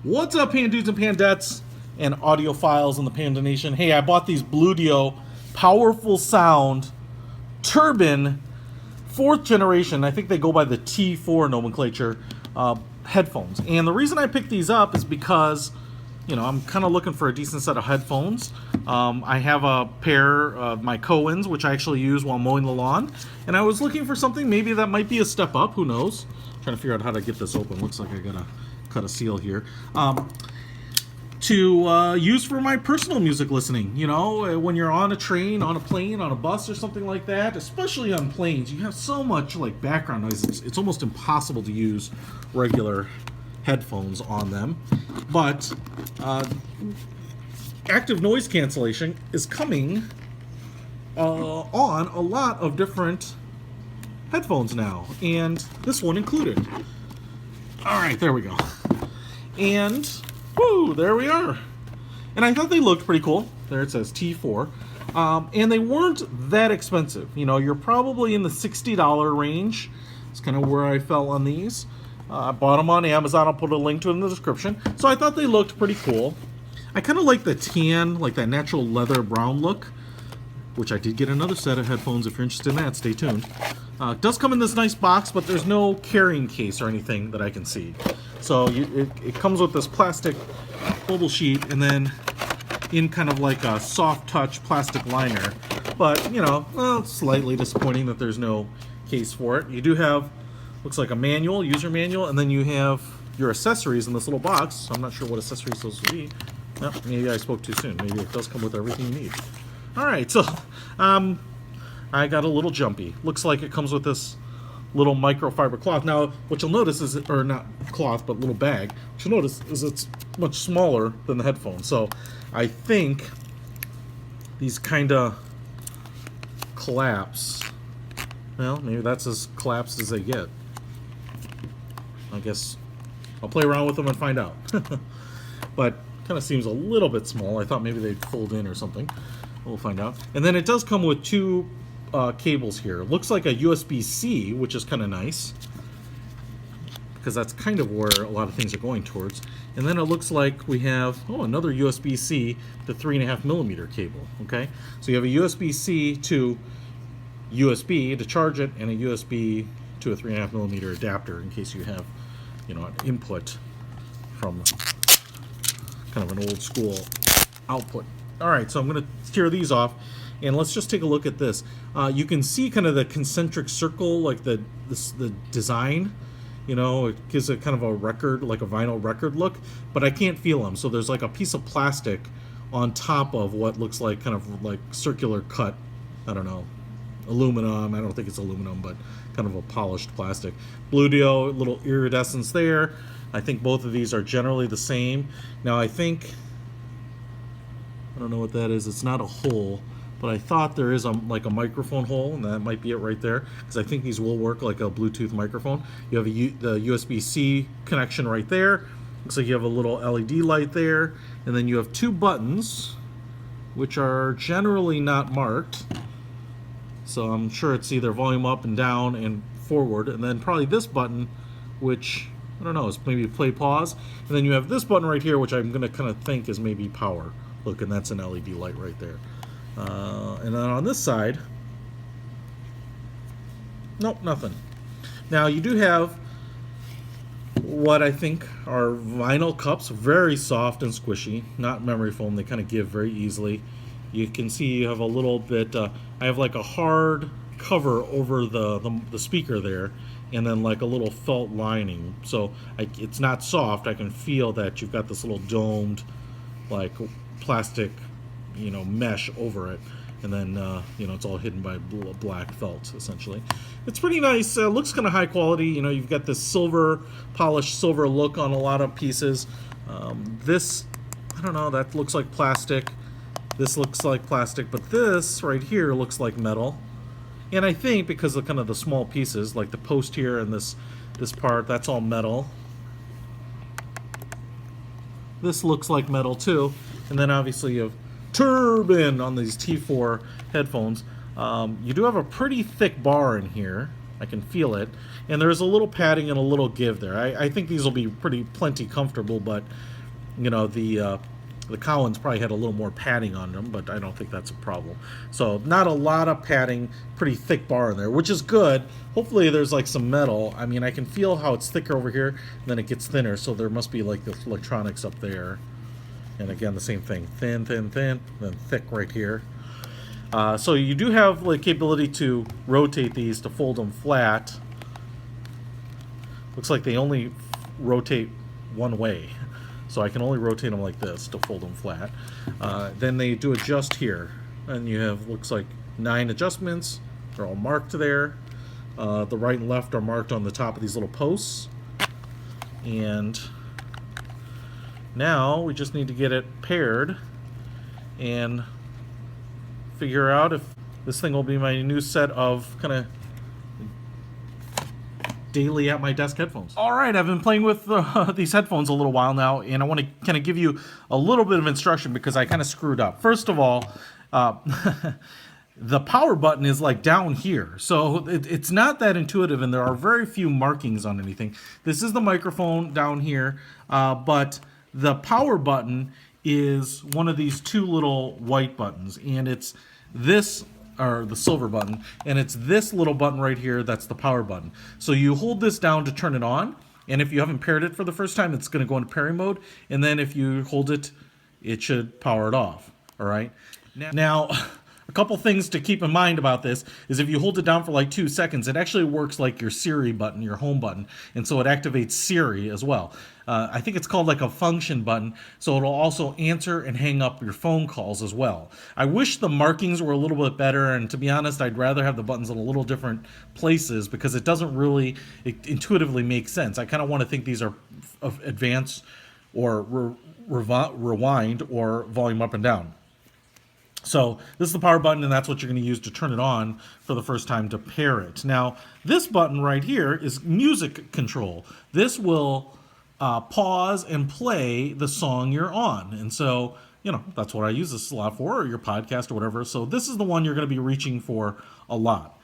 What's up, Pandudes and Pandettes and audiophiles in the Panda Nation? Hey, I bought these Bluedio powerful sound Turbine 4th generation. I think they go by the T4 nomenclature headphones. And the reason I picked these up is because, you know, I'm kind of looking for a decent set of headphones. I have a pair of my Coens, which I actually use while mowing the lawn. And I was looking for something maybe that might be a step up. Who knows? Trying to figure out how to get this open. Looks like I gotta cut a seal here. To use for my personal music listening. You know, when you're on a train, on a plane, on a bus or something like that, especially on planes, you have so much like background noise. It's almost impossible to use regular headphones on them. But active noise cancellation is coming on a lot of different headphones now, and this one included. All right, there we go. And whoo, there we are. And I thought they looked pretty cool. There it says T4. And they weren't that expensive. You know, you're probably in the $60 range. It's kind of where I fell on these. I bought them on Amazon. I'll put a link to it in the description. So I thought they looked pretty cool. I kind of like the tan, like that natural leather brown look, which I did get another set of headphones. If you're interested in that, stay tuned. It does come in this nice box, but there's no carrying case or anything that I can see. So it comes with this plastic bubble sheet and then in kind of like a soft touch plastic liner. But, you know, well, it's slightly disappointing that there's no case for it. You do have, looks like a manual, user manual, and then you have your accessories in this little box. So I'm not sure what accessories those will be. Well, maybe I spoke too soon. Maybe it does come with everything you need. All right, so I got a little jumpy. Looks like it comes with this little microfiber cloth. Now, what you'll notice is, or not cloth, but little bag. What you'll notice is it's much smaller than the headphones. So I think these kind of collapse. Well, maybe that's as collapsed as they get. I guess I'll play around with them and find out. But kind of seems a little bit small. I thought maybe they'd fold in or something. We'll find out. And then it does come with two cables here. It looks like a USB-C, which is kind of nice, because that's kind of where a lot of things are going towards. And then it looks like we have, oh, another USB-C to 3.5mm cable. Okay, so you have a USB-C to USB to charge it, and a USB to a 3.5mm adapter in case you have, you know, an input from kind of an old school output. All right, so I'm going to tear these off, and let's just take a look at this. You can see kind of the concentric circle, like the design. You know, it gives it kind of a record, like a vinyl record look, but I can't feel them. So there's like a piece of plastic on top of what looks like kind of like circular cut, I don't know, aluminum. I don't think it's aluminum, but kind of a polished plastic. Bluedio, little iridescence there. I think both of these are generally the same. Now I think, I don't know what that is. It's not a hole, but I thought there is like a microphone hole, and that might be it right there, because I think these will work like a Bluetooth microphone. You have the USB-C connection right there. Looks like you have a little LED light there, and then you have two buttons, which are generally not marked. So I'm sure it's either volume up and down and forward, and then probably this button, which, I don't know, it's maybe play pause. And then you have this button right here, which I'm going to kind of think is maybe power. Look, and that's an LED light right there. And then on this side, nope, nothing. Now you do have what I think are vinyl cups, very soft and squishy, not memory foam. They kind of give very easily. You can see you have a little bit, I have like a hard cover over the speaker there, and then like a little felt lining. So it's not soft. I can feel that you've got this little domed, like plastic, you know, mesh over it, and then you know, it's all hidden by black felt essentially. It's pretty nice. Looks kind of high quality. You know, you've got this silver, polished silver look on a lot of pieces. This, I don't know, that looks like plastic. This looks like plastic, but this right here looks like metal. And I think because of kind of the small pieces, like the post here and this part, that's all metal. This looks like metal too. And then obviously you have Turbine on these T4 headphones. You do have a pretty thick bar in here. I can feel it. And there's a little padding and a little give there. I think these will be plenty comfortable, but you know, the Collins probably had a little more padding on them, but I don't think that's a problem. So not a lot of padding, pretty thick bar in there, which is good. Hopefully there's like some metal. I mean, I can feel how it's thicker over here, and then it gets thinner, so there must be like the electronics up there. And again, the same thing, thin, thin, thin, then thick right here. So you do have the capability to rotate these to fold them flat. Looks like they only rotate one way. So I can only rotate them like this to fold them flat. Then they do adjust here. And you have, looks like 9 adjustments. They're all marked there. The right and left are marked on the top of these little posts. And now we just need to get it paired and figure out if this thing will be my new set of kind of daily at my desk headphones. All right, I've been playing with these headphones a little while now, and I want to kind of give you a little bit of instruction because I kind of screwed up. First of all, the power button is like down here, so it's not that intuitive, and there are very few markings on anything. This is the microphone down here, but the power button is one of these 2 little white buttons, and it's this, or the silver button, and it's this little button right here that's the power button. So you hold this down to turn it on, and if you haven't paired it for the first time, it's going to go into pairing mode, and then if you hold it, it should power it off. All right. Now, a couple things to keep in mind about this is if you hold it down for like 2 seconds, it actually works like your Siri button, your home button, and so it activates Siri as well. I think it's called like a function button, so it'll also answer and hang up your phone calls as well. I wish the markings were a little bit better, and to be honest, I'd rather have the buttons in a little different places because it doesn't really intuitively make sense. I kind of want to think these are advance or rewind or volume up and down. So this is the power button, and that's what you're going to use to turn it on for the first time to pair it. Now, this button right here is music control. This will pause and play the song you're on. And so, you know, that's what I use this a lot for, or your podcast or whatever. So this is the one you're going to be reaching for a lot.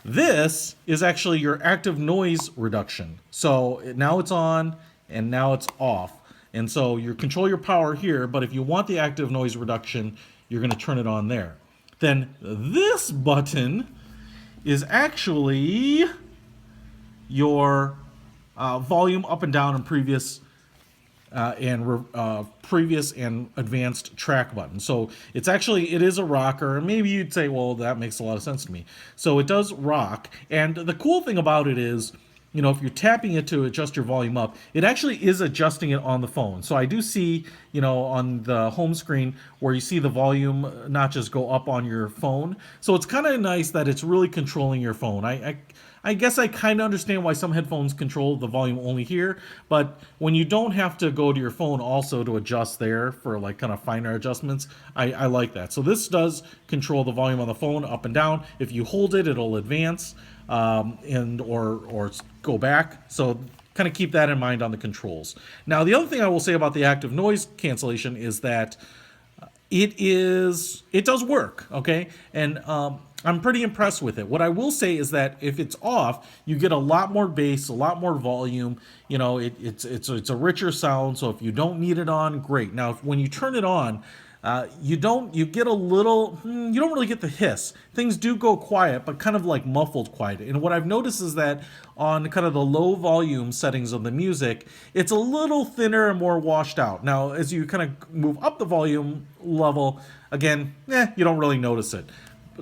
This is actually your active noise reduction. So now it's on, and now it's off. And so you control your power here, but if you want the active noise reduction, you're going to turn it on there. Then this button is actually your volume up and down in previous and advanced track button. So it is a rocker. Maybe you'd say, well, that makes a lot of sense to me. So it does rock. And the cool thing about it is, you know, if you're tapping it to adjust your volume up, it actually is adjusting it on the phone. So I do see, you know, on the home screen where you see the volume notches go up on your phone. So it's kind of nice that it's really controlling your phone. I guess I kind of understand why some headphones control the volume only here, but when you don't have to go to your phone also to adjust there for like kind of finer adjustments, I like that. So this does control the volume on the phone up and down. If you hold it, it'll advance and or go back. So kind of keep that in mind on the controls. Now, the other thing I will say about the active noise cancellation is that it does work, okay? And I'm pretty impressed with it. What I will say is that if it's off, you get a lot more bass, a lot more volume. You know, it's a richer sound. So if you don't need it on, great. Now, when you turn it on, you don't really get the hiss. Things do go quiet, but kind of like muffled quiet. And what I've noticed is that on kind of the low volume settings of the music, it's a little thinner and more washed out. Now, as you kind of move up the volume level, again, you don't really notice it.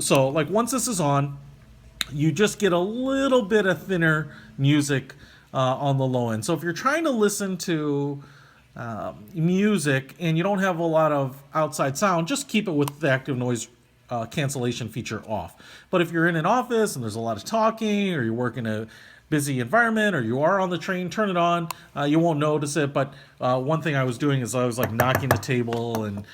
So like once this is on, you just get a little bit of thinner music on the low end. So if you're trying to listen to music and you don't have a lot of outside sound, just keep it with the active noise cancellation feature off. But if you're in an office and there's a lot of talking, or you work in a busy environment, or you are on the train, turn it on. You won't notice it, but one thing I was doing is I was like knocking the table and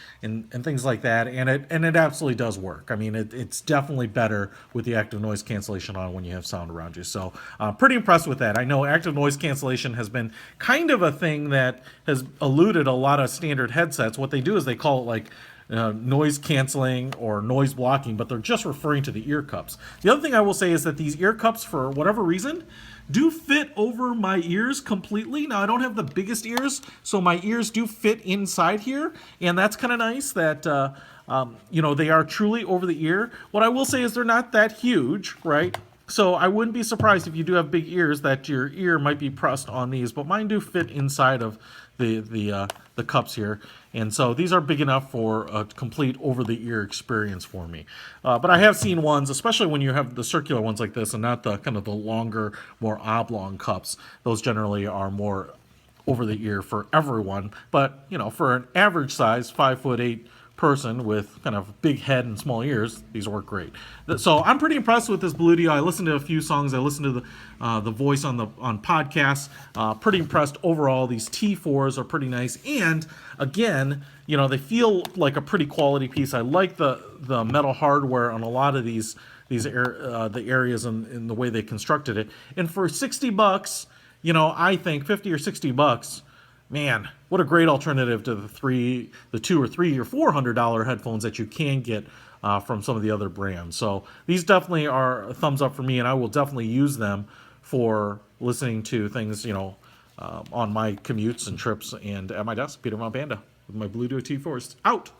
things like that, and it absolutely does work. I mean, it's definitely better with the active noise cancellation on when you have sound around you. So pretty impressed with that. I know active noise cancellation has been kind of a thing that has eluded a lot of standard headsets. What they do is they call it like noise canceling or noise blocking, but they're just referring to the ear cups. The other thing I will say is that these ear cups, for whatever reason, do fit over my ears completely. Now, I don't have the biggest ears, so my ears do fit inside here, and that's kind of nice that, they are truly over the ear. What I will say is they're not that huge, right? So I wouldn't be surprised if you do have big ears that your ear might be pressed on these, but mine do fit inside of the cups here, and so these are big enough for a complete over-the-ear experience for me. But I have seen ones, especially when you have the circular ones like this, and not the kind of the longer, more oblong cups. Those generally are more over the ear for everyone. But for an average size 5'8" person with kind of big head and small ears, these work great. So I'm pretty impressed with this Bluedio. I listened to a few songs. I listened to the voice on podcasts. Pretty impressed overall. These T4s are pretty nice, and again, they feel like a pretty quality piece. I like the metal hardware on a lot of the areas and the way they constructed it. And for $60, I think $50 or $60. Man, what a great alternative to the $200 or $300 or $400 headphones that you can get from some of the other brands. So these definitely are a thumbs up for me, and I will definitely use them for listening to things, on my commutes and trips and at my desk. Peter Von Panda with my Bluedio T4s out.